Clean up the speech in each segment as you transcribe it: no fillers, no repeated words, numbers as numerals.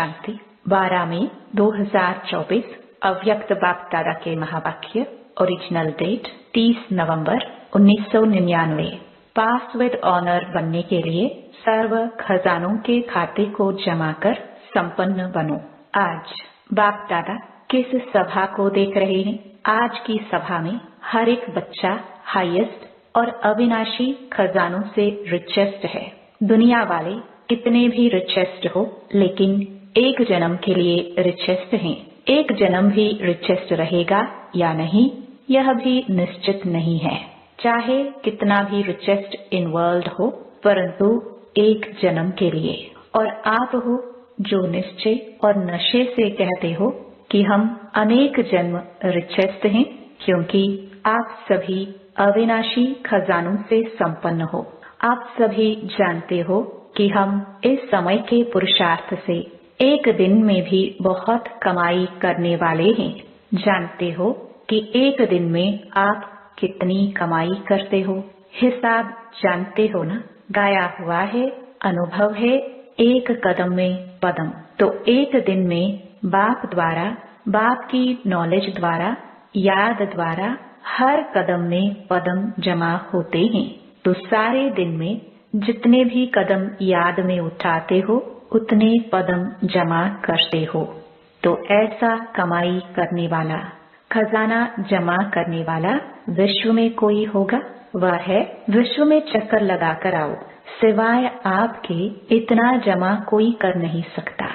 शांति 12 मई 2024 अव्यक्त बाप दादा के महावाक्य। Original date 30 November 1999। Pass with honour बनने के लिए सर्व खजानों के खाते को जमा कर संपन्न बनो। आज बाप दादा किस सभा को देख रहे हैं? आज की सभा में हर एक बच्चा हाईएस्ट और अविनाशी खजानों से रिचेस्ट है। दुनिया वाले कितने भी रिचेस्ट हो, लेकिन एक जन्म के लिए रिचेस्ट हैं। एक जन्म भी रिचेस्ट रहेगा या नहीं, यह भी निश्चित नहीं है। चाहे कितना भी रिचेस्ट इन वर्ल्ड हो, परंतु एक जन्म के लिए। और आप हो जो निश्चय और नशे से कहते हो कि हम अनेक जन्म रिचेस्ट हैं, क्योंकि आप सभी अविनाशी खजानों से संपन्न हो। आप सभी जानते हो कि हम इस समय के पुरुषार्थ से एक दिन में भी बहुत कमाई करने वाले हैं। जानते हो कि एक दिन में आप कितनी कमाई करते हो? हिसाब जानते हो ना? गाया हुआ है, अनुभव है, एक कदम में पदम। तो एक दिन में बाप द्वारा, बाप की नॉलेज द्वारा, याद द्वारा हर कदम में पदम जमा होते हैं। तो सारे दिन में जितने भी कदम याद में उठाते हो, उतने पदम जमा करते हो। तो ऐसा कमाई करने वाला, खजाना जमा करने वाला विश्व में कोई होगा? वह है विश्व में चक्कर लगा कर आओ, सिवाय आपके इतना जमा कोई कर नहीं सकता।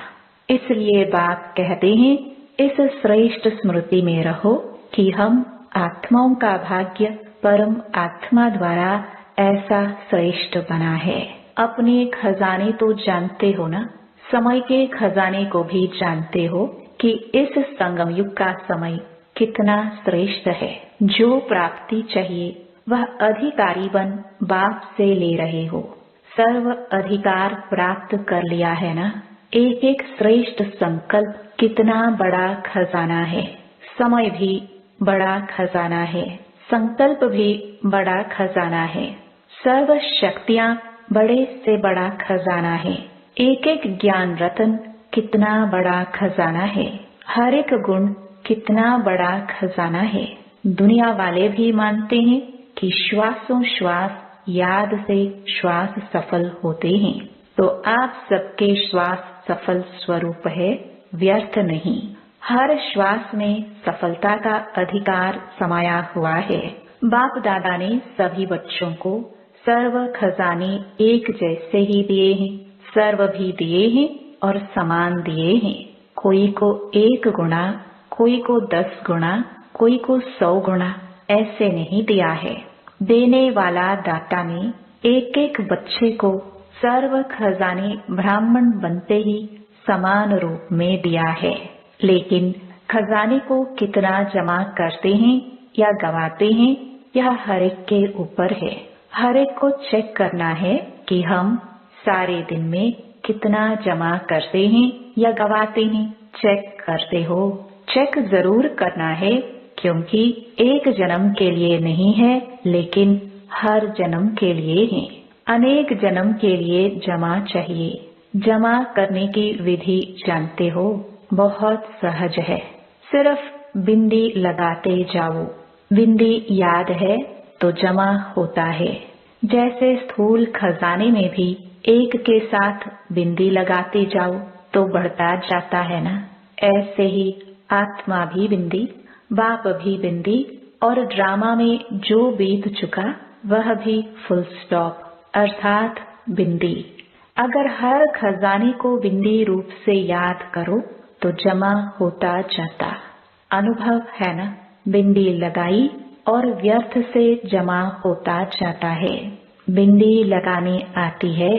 इसलिए बाप कहते हैं, इस श्रेष्ठ स्मृति में रहो कि हम आत्माओं का भाग्य परम आत्मा द्वारा ऐसा श्रेष्ठ बना है। अपने खजाने तो जानते हो ना? समय के खजाने को भी जानते हो कि इस संगम युग का समय कितना श्रेष्ठ है। जो प्राप्ति चाहिए वह अधिकारी बन बाप से ले रहे हो। सर्व अधिकार प्राप्त कर लिया है ना? एक एक श्रेष्ठ संकल्प कितना बड़ा खजाना है। समय भी बड़ा खजाना है, संकल्प भी बड़ा खजाना है, सर्व शक्तियाँ बड़े से बड़ा खजाना है। एक एक ज्ञान रतन कितना बड़ा खजाना है। हर एक गुण कितना बड़ा खजाना है। दुनिया वाले भी मानते हैं कि श्वासों श्वास याद से श्वास सफल होते हैं। तो आप सबके श्वास सफल स्वरूप है, व्यर्थ नहीं। हर श्वास में सफलता का अधिकार समाया हुआ है। बाप दादा ने सभी बच्चों को सर्व खजाने एक जैसे ही दिए हैं। सर्व भी दिए हैं और समान दिए हैं। कोई को 1 गुना, कोई को 10 गुना, कोई को 100 गुना, ऐसे नहीं दिया है। देने वाला दाता ने एक एक बच्चे को सर्व खजाने ब्राह्मण बनते ही समान रूप में दिया है। लेकिन खजाने को कितना जमा करते हैं या गवाते हैं, यह हर एक के ऊपर है। हर एक को चेक करना है कि हम सारे दिन में कितना जमा करते हैं या गवाते हैं। चेक करते हो? चेक जरूर करना है, क्योंकि एक जन्म के लिए नहीं है, लेकिन हर जन्म के लिए है। अनेक जन्म के लिए जमा चाहिए। जमा करने की विधि जानते हो? बहुत सहज है। सिर्फ बिंदी लगाते जाओ। बिंदी याद है तो जमा होता है। जैसे स्थूल खजाने में भी एक के साथ बिंदी लगाते जाओ तो बढ़ता जाता है ना? ऐसे ही आत्मा भी बिंदी, बाप भी बिंदी, और ड्रामा में जो बीत चुका वह भी फुल स्टॉप अर्थात बिंदी। अगर हर खजाने को बिंदी रूप से याद करो तो जमा होता जाता। अनुभव है ना? बिंदी लगाई और व्यर्थ से जमा होता जाता है। बिंदी लगाने आती है।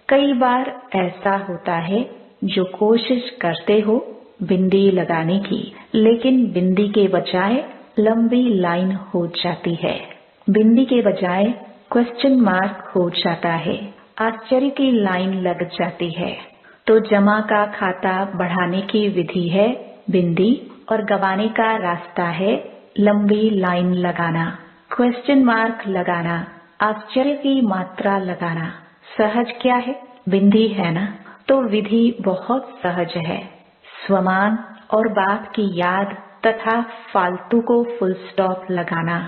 कई बार ऐसा होता है जो कोशिश करते हो बिंदी लगाने की, लेकिन बिंदी के बजाय लंबी लाइन हो जाती है। बिंदी के बजाय क्वेश्चन मार्क हो जाता है। आश्चर्य की लाइन लग जाती है। तो जमा का खाता बढ़ाने की विधि है बिंदी, और गवाने का रास्ता है लंबी लाइन लगाना, क्वेश्चन मार्क लगाना, आश्चर्य की मात्रा लगाना। सहज क्या है? बिंदी है ना? तो विधि बहुत सहज है। स्वमान और बाप की याद तथा फालतू को फुल स्टॉप लगाना।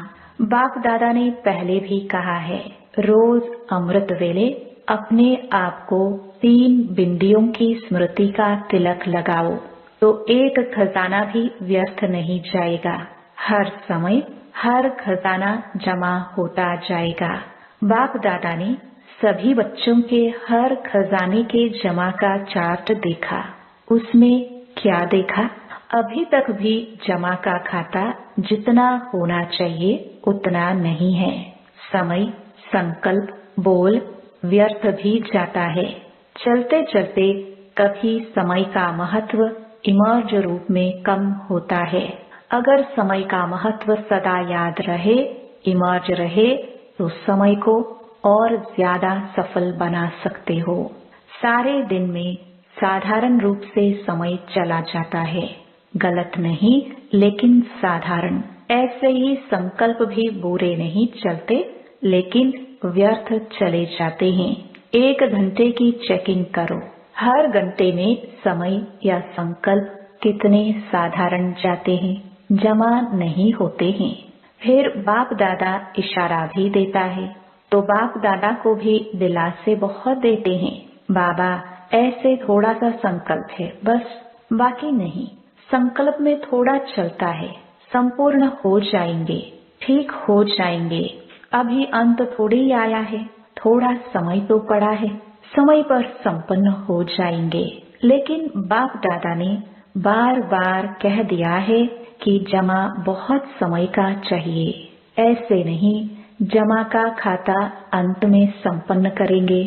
बाप दादा ने पहले भी कहा है, रोज अमृत वेले अपने आप को 3 बिंदियों की स्मृति का तिलक लगाओ, तो एक खजाना भी व्यर्थ नहीं जाएगा। हर समय हर खजाना जमा होता जाएगा। बाप दादा ने सभी बच्चों के हर खजाने के जमा का चार्ट देखा। उसमें क्या देखा? अभी तक भी जमा का खाता जितना होना चाहिए उतना नहीं है। समय, संकल्प, बोल व्यर्थ भी जाता है। चलते चलते कभी समय का महत्व इमर्ज रूप में कम होता है। अगर समय का महत्व सदा याद रहे, इमर्ज रहे, तो समय को और ज्यादा सफल बना सकते हो। सारे दिन में साधारण रूप से समय चला जाता है, गलत नहीं लेकिन साधारण। ऐसे ही संकल्प भी बुरे नहीं चलते लेकिन व्यर्थ चले जाते हैं। 1 घंटे की चेकिंग करो, हर घंटे में समय या संकल्प कितने साधारण जाते हैं, जमा नहीं होते हैं। फिर बाप दादा इशारा भी देता है, तो बाप दादा को भी दिलासे बहुत देते हैं। बाबा ऐसे थोड़ा सा संकल्प है बस, बाकी नहीं। संकल्प में थोड़ा चलता है, संपूर्ण हो जाएंगे, ठीक हो जाएंगे। अभी अंत थोड़ी आया है, थोड़ा समय तो पड़ा है, समय पर संपन्न हो जाएंगे। लेकिन बाप दादा ने बार बार कह दिया है कि जमा बहुत समय का चाहिए। ऐसे नहीं, जमा का खाता अंत में संपन्न करेंगे,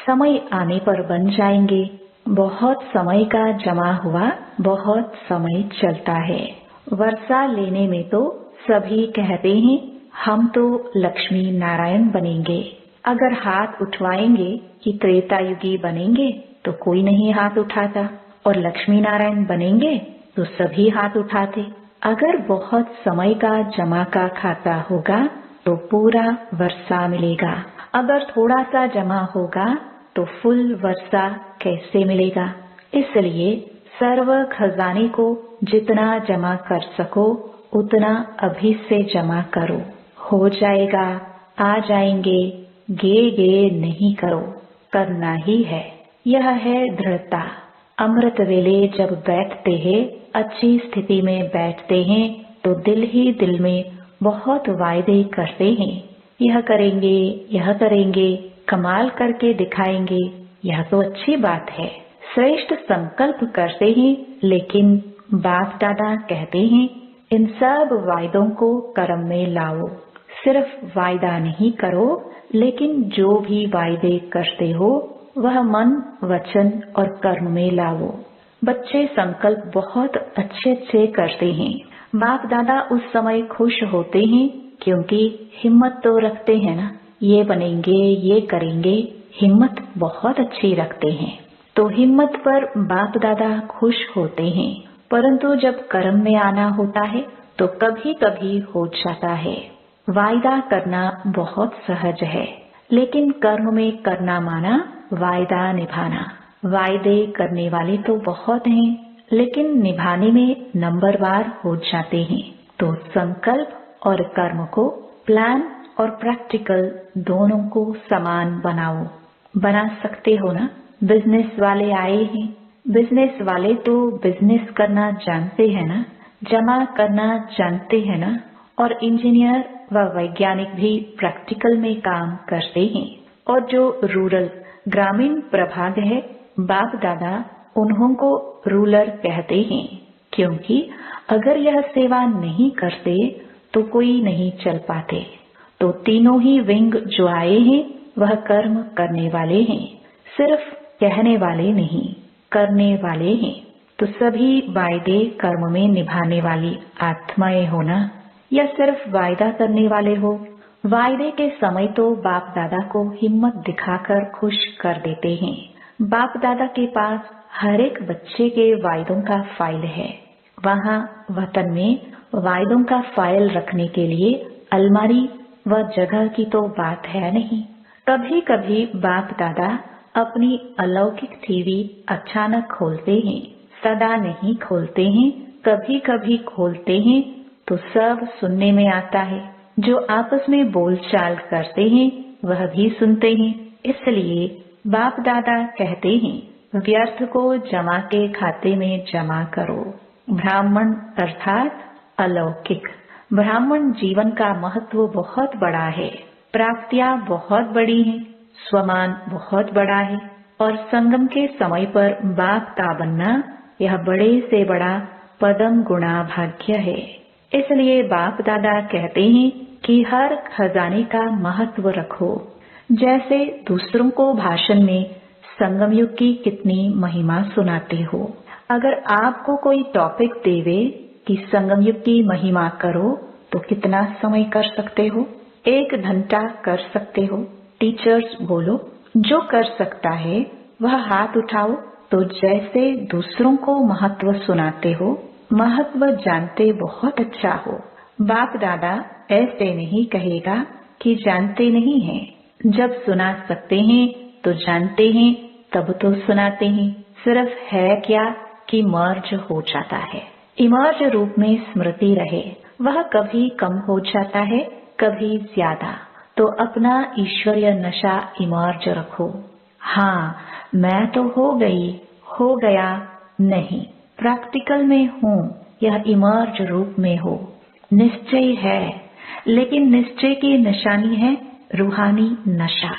समय आने पर बन जाएंगे। बहुत समय का जमा हुआ, बहुत समय चलता है। वर्षा लेने में तो सभी कहते हैं हम तो लक्ष्मी नारायण बनेंगे। अगर हाथ उठवाएंगे कि त्रेता युगी बनेंगे तो कोई नहीं हाथ उठाता, और लक्ष्मी नारायण बनेंगे तो सभी हाथ उठाते। अगर बहुत समय का जमा का खाता होगा तो पूरा वर्षा मिलेगा। अगर थोड़ा सा जमा होगा तो फुल वर्षा कैसे मिलेगा? इसलिए सर्व खजाने को जितना जमा कर सको उतना अभी से जमा करो, हो जाएगा, आ जाएंगे। गे नहीं करो, करना ही है। यह है दृढ़ता। अमृत वेले जब बैठते हैं, अच्छी स्थिति में बैठते हैं, तो दिल ही दिल में बहुत वायदे करते हैं। यह करेंगे, यह करेंगे, कमाल करके दिखाएंगे। यह तो अच्छी बात है, श्रेष्ठ संकल्प करते हैं। लेकिन बाप दादा कहते हैं इन सब वायदों को कर्म में लाओ। सिर्फ वायदा नहीं करो, लेकिन जो भी वायदे करते हो वह मन, वचन और कर्म में लाओ। बच्चे संकल्प बहुत अच्छे अच्छे करते हैं। बाप दादा उस समय खुश होते हैं क्योंकि हिम्मत तो रखते हैं ना, ये बनेंगे, ये करेंगे, हिम्मत बहुत अच्छी रखते हैं। तो हिम्मत पर बाप दादा खुश होते हैं। परंतु जब कर्म में आना होता है तो कभी कभी हो जाता है। वायदा करना बहुत सहज है, लेकिन कर्म में करना माना वायदा निभाना। वायदे करने वाले तो बहुत हैं, लेकिन निभाने में नंबरवार हो जाते हैं। तो संकल्प और कर्म को, प्लान और प्रैक्टिकल दोनों को समान बनाओ। बना सकते हो ना? बिजनेस वाले आए हैं, बिजनेस वाले तो बिजनेस करना जानते हैं ना, जमा करना जानते हैं ना। और इंजीनियर व वैज्ञानिक भी प्रैक्टिकल में काम करते हैं। और जो रूरल ग्रामीण प्रभाग है, बाप दादा उन्हों को रूलर कहते हैं, क्योंकि अगर यह सेवा नहीं करते तो कोई नहीं चल पाते। तो तीनों ही विंग जो आए हैं वह कर्म करने वाले हैं, सिर्फ कहने वाले नहीं, करने वाले हैं। तो सभी वायदे कर्म में निभाने वाली आत्माएं हो ना, या सिर्फ वायदा करने वाले हो? वायदे के समय तो बाप दादा को हिम्मत दिखाकर खुश कर देते हैं। बाप दादा के पास हर एक बच्चे के वायदों का फाइल है। वहाँ वतन में वायदों का फाइल रखने के लिए अलमारी व जगह की तो बात है नहीं। कभी कभी बाप दादा अपनी अलौकिक टीवी अचानक खोलते हैं, सदा नहीं खोलते हैं, कभी कभी खोलते हैं तो सब सुनने में आता है। जो आपस में बोलचाल करते हैं वह भी सुनते हैं। इसलिए बाप दादा कहते हैं व्यर्थ को जमा के खाते में जमा करो। ब्राह्मण अर्थात अलौकिक। ब्राह्मण जीवन का महत्व बहुत बड़ा है, प्राप्तियां बहुत बड़ी हैं, स्वमान बहुत बड़ा है और संगम के समय पर बाप का बनना यह बड़े से बड़ा पदम गुणा भाग्य है। इसलिए बाप दादा कहते हैं कि हर खजाने का महत्व रखो। जैसे दूसरों को भाषण में संगम युग की कितनी महिमा सुनाते हो। अगर आपको कोई टॉपिक देवे कि संगम युग की महिमा करो तो कितना समय कर सकते हो? 1 घंटा कर सकते हो। टीचर्स बोलो जो कर सकता है वह हाथ उठाओ। तो जैसे दूसरों को महत्व सुनाते हो, महत्व जानते बहुत अच्छा हो। बाप दादा ऐसे नहीं कहेगा कि जानते नहीं हैं। जब सुना सकते हैं तो जानते हैं, तब तो सुनाते हैं। सिर्फ है क्या कि मर्ज हो जाता है। इमर्ज रूप में स्मृति रहे, वह कभी कम हो जाता है, कभी ज्यादा। तो अपना ईश्वरीय नशा इमर्ज रखो। हाँ, मैं तो हो गई, हो गया नहीं, प्रैक्टिकल में हूँ, यह इमर्ज रूप में हो। निश्चय है, लेकिन निश्चय की निशानी है रूहानी नशा।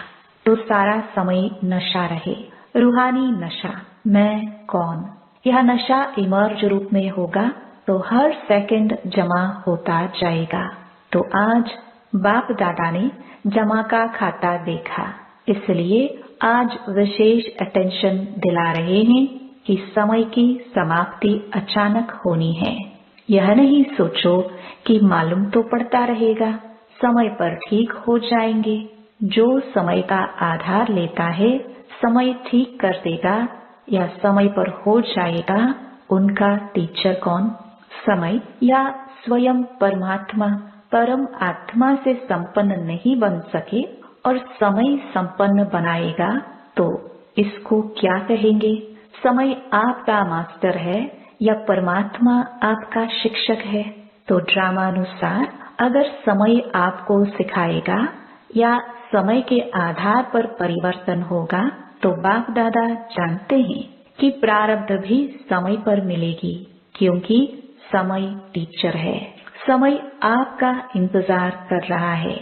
तो सारा समय नशा रहे, रूहानी नशा। मैं कौन? यह नशा इमर्ज रूप में होगा तो हर सेकंड जमा होता जाएगा। तो आज बाप दादा ने जमा का खाता देखा, इसलिए आज विशेष अटेंशन दिला रहे हैं कि समय की समाप्ति अचानक होनी है। यह नहीं सोचो कि मालूम तो पड़ता रहेगा, समय पर ठीक हो जाएंगे। जो समय का आधार लेता है समय ठीक कर देगा या समय पर हो जाएगा। उनका टीचर कौन? समय या स्वयं परमात्मा परम आत्मा से संपन्न नहीं बन सके और समय संपन्न बनाएगा तो इसको क्या कहेंगे? समय आपका मास्टर है या परमात्मा आपका शिक्षक है? तो ड्रामानुसार अगर समय आपको सिखाएगा या समय के आधार पर परिवर्तन होगा तो बाप दादा जानते हैं कि प्रारब्ध भी समय पर मिलेगी, क्योंकि समय टीचर है। समय आपका इंतजार कर रहा है।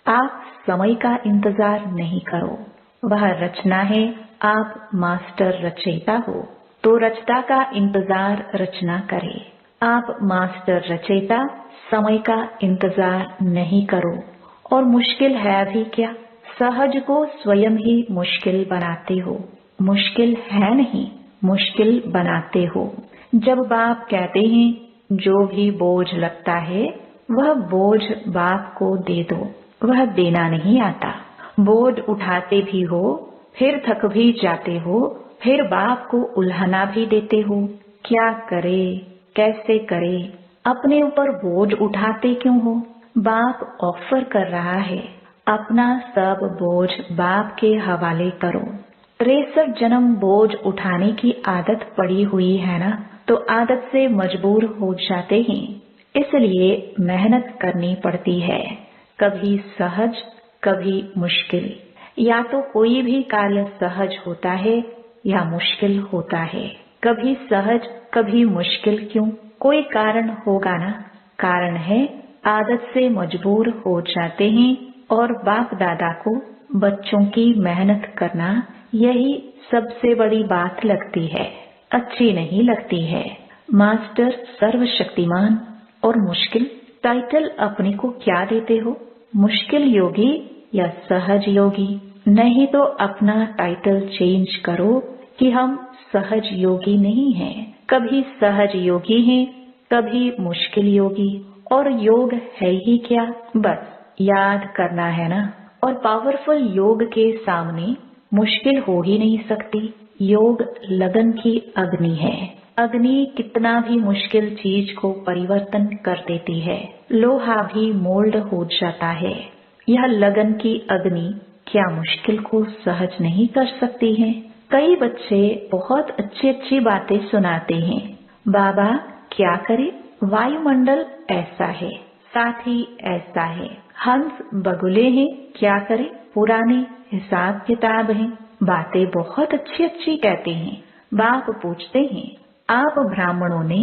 आप समय का इंतजार नहीं करो, वह रचना है, आप मास्टर रचयिता हो। तो रचता का इंतजार रचना करे। आप मास्टर रचयिता समय का इंतजार नहीं करो। और मुश्किल है भी क्या? सहज को स्वयं ही मुश्किल बनाते हो। मुश्किल है नहीं, मुश्किल बनाते हो। जब बाप कहते हैं जो भी बोझ लगता है वह बोझ बाप को दे दो, वह देना नहीं आता। बोझ उठाते भी हो, फिर थक भी जाते हो, फिर बाप को उल्हाना भी देते हो। क्या करे, कैसे करे? अपने ऊपर बोझ उठाते क्यों हो? बाप ऑफर कर रहा है, अपना सब बोझ बाप के हवाले करो। 63 जन्म बोझ उठाने की आदत पड़ी हुई है ना, तो आदत से मजबूर हो जाते हैं। इसलिए मेहनत करनी पड़ती है, कभी सहज कभी मुश्किल। या तो कोई भी कार्य सहज होता है या मुश्किल होता है। कभी सहज कभी मुश्किल क्यों? कोई कारण होगा ना। कारण है आदत से मजबूर हो जाते हैं और बाप दादा को बच्चों की मेहनत करना यही सबसे बड़ी बात लगती है, अच्छी नहीं लगती है। मास्टर सर्वशक्तिमान और मुश्किल टाइटल अपने को क्या देते हो? मुश्किल योगी या सहज योगी? नहीं तो अपना टाइटल चेंज करो कि हम सहज योगी नहीं हैं, कभी सहज योगी हैं, कभी मुश्किल योगी। और योग है ही क्या? बस याद करना है ना। और पावरफुल योग के सामने मुश्किल हो ही नहीं सकती। योग लगन की अग्नि है। अग्नि कितना भी मुश्किल चीज को परिवर्तन कर देती है। लोहा भी मोल्ड हो जाता है। यह लगन की अग्नि क्या मुश्किल को सहज नहीं कर सकती हैं? कई बच्चे बहुत अच्छी अच्छी बातें सुनाते हैं। बाबा क्या करे, वायुमंडल ऐसा है, साथी ऐसा है, हंस बगुले हैं, क्या करे, पुराने हिसाब किताब हैं, बातें बहुत अच्छी अच्छी कहते हैं। बाप पूछते हैं, आप ब्राह्मणों ने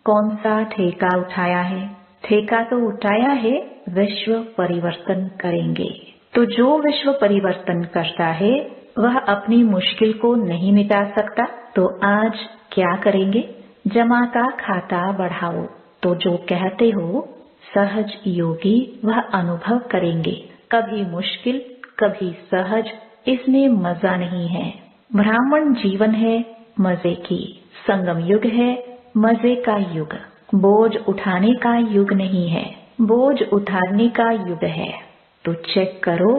कौन सा ठेका उठाया है? ठेका तो उठाया है विश्व परिवर्तन करेंगे। तो जो विश्व परिवर्तन करता है वह अपनी मुश्किल को नहीं मिटा सकता, तो आज क्या करेंगे? जमा का खाता बढ़ाओ। तो जो कहते हो सहज योगी वह अनुभव करेंगे, कभी मुश्किल कभी सहज, इसमें मजा नहीं है। ब्राह्मण जीवन है मजे की, संगम युग है मजे का युग, बोझ उठाने का युग नहीं है, बोझ उतारने का युग है। तो चेक करो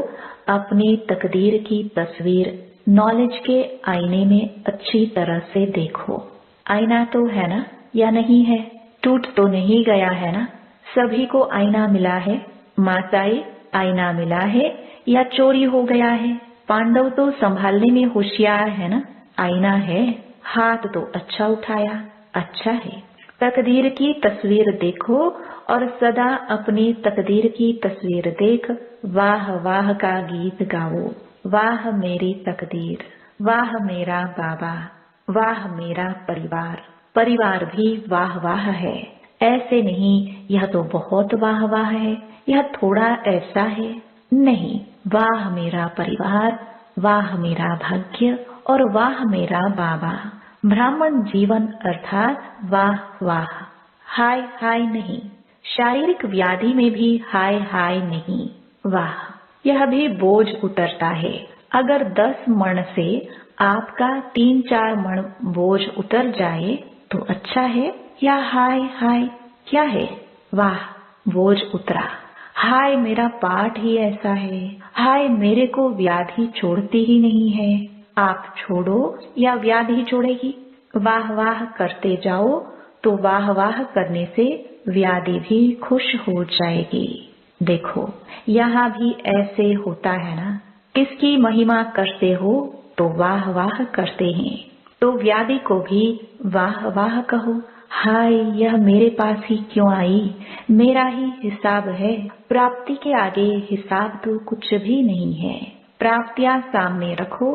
अपनी तकदीर की तस्वीर, नॉलेज के आईने में अच्छी तरह से देखो। आईना तो है ना या नहीं है? टूट तो नहीं गया है ना? सभी को आईना मिला है। माताएं आईना मिला है या चोरी हो गया है? पांडव तो संभालने में होशियार है ना? आईना है, हाथ तो अच्छा उठाया, अच्छा है। तकदीर की तस्वीर देखो और सदा अपनी तकदीर की तस्वीर देख वाह वाह का गीत गाओ। वाह मेरी तकदीर, वाह मेरा बाबा, वाह मेरा परिवार। परिवार भी वाह वाह है, ऐसे नहीं यह तो बहुत वाह वाह है, यह थोड़ा ऐसा है, नहीं। वाह मेरा परिवार, वाह मेरा भाग्य और वाह मेरा बाबा। ब्राह्मण जीवन अर्थात वाह वाह, हाय हाय नहीं। शारीरिक व्याधि में भी हाय हाय नहीं, वाह। यह भी बोझ उतरता है। अगर 10 मण से आपका 3-4 मण बोझ उतर जाए तो अच्छा है या हाय हाय? क्या है? वाह बोझ उतरा। हाय मेरा पाठ ही ऐसा है, हाय मेरे को व्याधि छोड़ती ही नहीं है। आप छोड़ो या व्याधि छोड़ेगी? वाह वाह करते जाओ तो वाह वाह करने से व्याधि भी खुश हो जाएगी। देखो यहाँ भी ऐसे होता है ना, किसकी महिमा करते हो तो वाह वाह करते हैं, तो व्याधि को भी वाह वाह कहो। हाय यह मेरे पास ही क्यों आई, मेरा ही हिसाब है। प्राप्ति के आगे हिसाब तो कुछ भी नहीं है। प्राप्तियां सामने रखो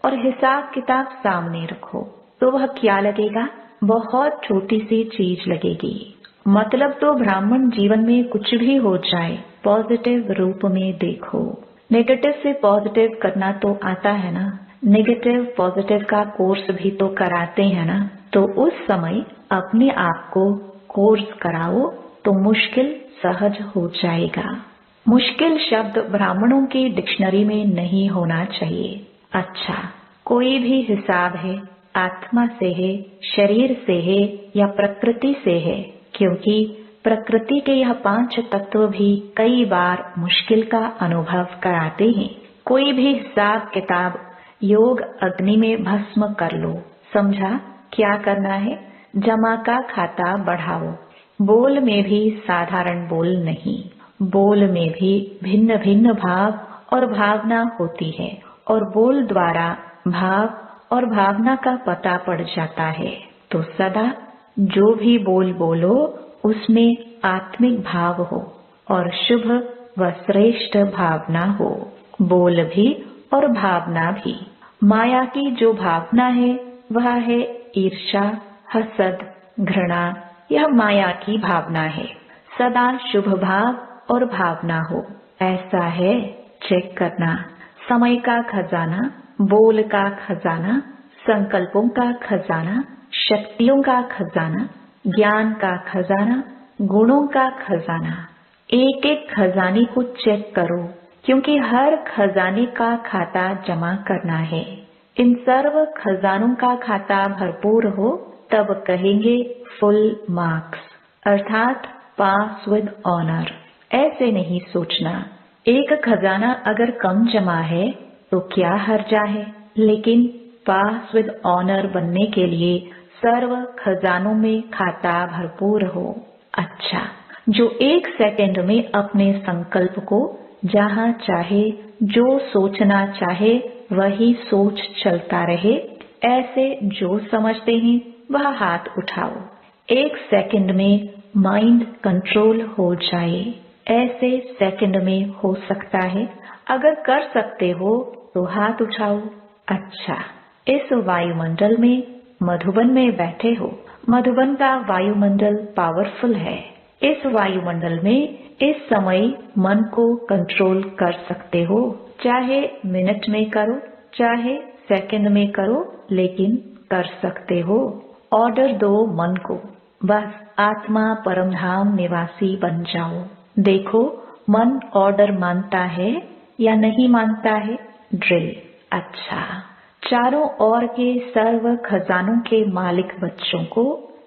और हिसाब किताब सामने रखो तो वह क्या लगेगा? बहुत छोटी सी चीज लगेगी। मतलब तो ब्राह्मण जीवन में कुछ भी हो जाए पॉजिटिव रूप में देखो। नेगेटिव से पॉजिटिव करना तो आता है ना, नेगेटिव पॉजिटिव का कोर्स भी तो कराते हैं ना, तो उस समय अपने आप को कोर्स कराओ तो मुश्किल सहज हो जाएगा। मुश्किल शब्द ब्राह्मणों की डिक्शनरी में नहीं होना चाहिए। अच्छा, कोई भी हिसाब है, आत्मा से है, शरीर से है या प्रकृति से है, क्योंकि प्रकृति के यह 5 तत्व भी कई बार मुश्किल का अनुभव कराते हैं। कोई भी हिसाब किताब योग अग्नि में भस्म कर लो। समझा क्या करना है? जमा का खाता बढ़ाओ। बोल में भी साधारण बोल नहीं, बोल में भी भिन्न भिन्न भाव और भावना होती है और बोल द्वारा भाव और भावना का पता पड़ जाता है। तो सदा जो भी बोल बोलो उसमें आत्मिक भाव हो और शुभ व श्रेष्ठ भावना हो। बोल भी और भावना भी। माया की जो भावना है वह है ईर्ष्या, हसद, घृणा। यह माया की भावना है। सदा शुभ भाव और भावना हो, ऐसा है। चेक करना। समय का खजाना, बोल का खजाना, संकल्पों का खजाना, शक्तियों का खजाना, ज्ञान का खजाना, गुणों का खजाना। एक एक खजाने को चेक करो, क्योंकि हर खजाने का खाता जमा करना है। इन सर्व खजानों का खाता भरपूर हो तब कहेंगे फुल मार्क्स, अर्थात पास विद ऑनर। ऐसे नहीं सोचना एक खजाना अगर कम जमा है तो क्या हर्जा है, लेकिन पास विद ऑनर बनने के लिए सर्व खजानों में खाता भरपूर हो। अच्छा, जो 1 सेकंड में अपने संकल्प को जहाँ चाहे जो सोचना चाहे वही सोच चलता रहे, ऐसे जो समझते हैं वह हाथ उठाओ। 1 सेकंड में माइंड कंट्रोल हो जाए, ऐसे सेकंड में हो सकता है। अगर कर सकते हो तो हाथ उठाओ। अच्छा, इस वायुमंडल में मधुबन में बैठे हो। मधुबन का वायुमंडल पावरफुल है। इस वायुमंडल में इस समय मन को कंट्रोल कर सकते हो। चाहे मिनट में करो, चाहे सेकंड में करो, लेकिन कर सकते हो। ऑर्डर दो मन को, बस आत्मा परमधाम निवासी बन जाओ। देखो मन ऑर्डर मानता है या नहीं मानता है। ड्रिल। अच्छा, चारों ओर के सर्व खजानों के मालिक बच्चों को,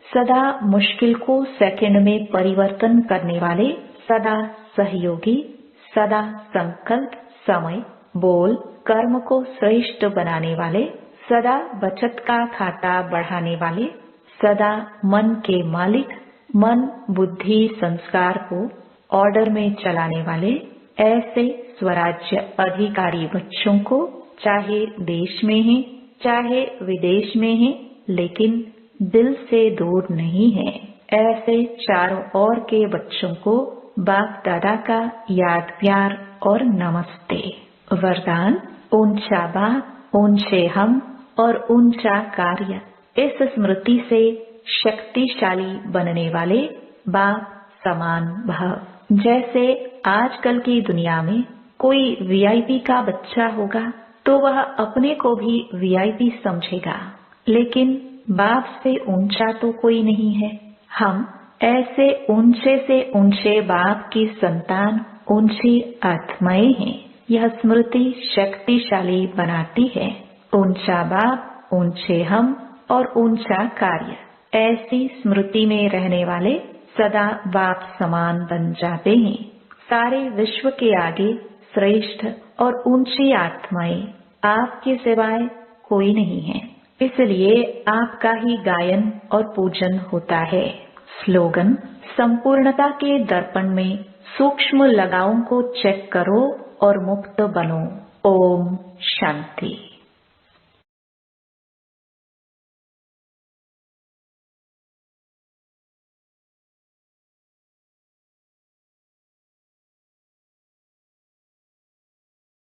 सदा मुश्किल को सेकंड में परिवर्तन करने वाले, सदा सहयोगी, सदा संकल्प, समय, बोल, कर्म को श्रेष्ठ बनाने वाले, सदा बचत का खाता बढ़ाने वाले, सदा मन के मालिक, मन बुद्धि संस्कार को ऑर्डर में चलाने वाले, ऐसे स्वराज्य अधिकारी बच्चों को, चाहे देश में है चाहे विदेश में है, लेकिन दिल से दूर नहीं है, ऐसे चारों ओर के बच्चों को बाप दादा का याद प्यार और नमस्ते। वरदान, ऊंचा बाप, ऊंचे हम और ऊंचा कार्य। इस स्मृति से शक्तिशाली बनने वाले बाप समान भव। जैसे आजकल की दुनिया में कोई वीआईपी का बच्चा होगा तो वह अपने को भी वीआईपी समझेगा, लेकिन बाप से ऊंचा तो कोई नहीं है। हम ऐसे ऊंचे से ऊंचे बाप की संतान, ऊंची आत्माएं हैं। यह स्मृति शक्तिशाली बनाती है। ऊंचा बाप, ऊंचे हम और ऊंचा कार्य। ऐसी स्मृति में रहने वाले सदा बाप समान बन जाते हैं। सारे विश्व के आगे श्रेष्ठ और ऊंची आत्माएं आपके सिवाय कोई नहीं है, इसलिए आपका ही गायन और पूजन होता है। स्लोगन, संपूर्णता के दर्पण में सूक्ष्म लगावों को चेक करो और मुक्त बनो। ओम शांति।